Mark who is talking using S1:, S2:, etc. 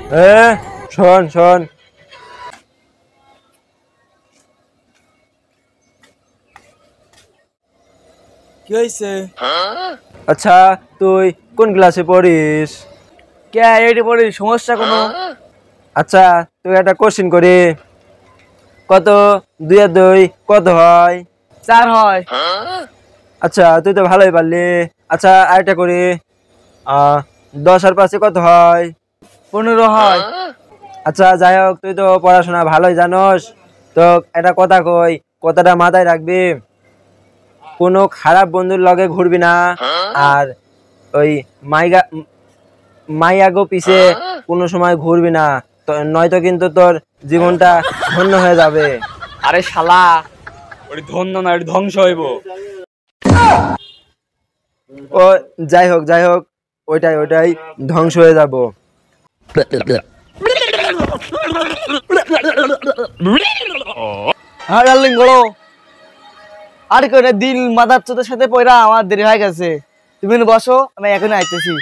S1: এ শোন শোন,
S2: কি হয়েছে?
S1: আচ্ছা তুই কোন ক্লাসে পড়িস?
S2: কে এইটা পড়ি সমস্যা কোনো?
S1: আচ্ছা তুই একটা কোশ্চিন করি, কত 2 আর 2 কত হয়?
S2: 4 হয়।
S1: আচ্ছা তুই তো ভালোই পারলি। আচ্ছা আরেকটা করি, 10 আর 5 কত হয়?
S2: 15 হয়।
S1: আচ্ছা যাই হোক, তুই তো পড়াশোনা ভালোই জানোস, তো একটা কথা কই, কথাটা মাথায় রাখবি, কোনো খারাপ বন্ধুর লগে ঘুরবি না, আর ওই মাইগা মাইয়াগো পিছে কোনো সময় ঘুরবি না, তো নয়তো কিন্তু তোর জীবনটা ধন্য হয়ে যাবে।
S2: আরে শালা, ওটি ধন্য না, ওটি ধ্বংস হইব।
S1: ও যাই হোক, ওইটাই ওইটাই ধ্বংস হয়ে যাব।
S2: হ্যাঁ ডার্লিং বলো। আর কয়টা দিন মাদার চোদের সাথে পয়রা আমার দেরি হয়ে গেছে, তুমি বসো, আমি এখনই আইতেছি।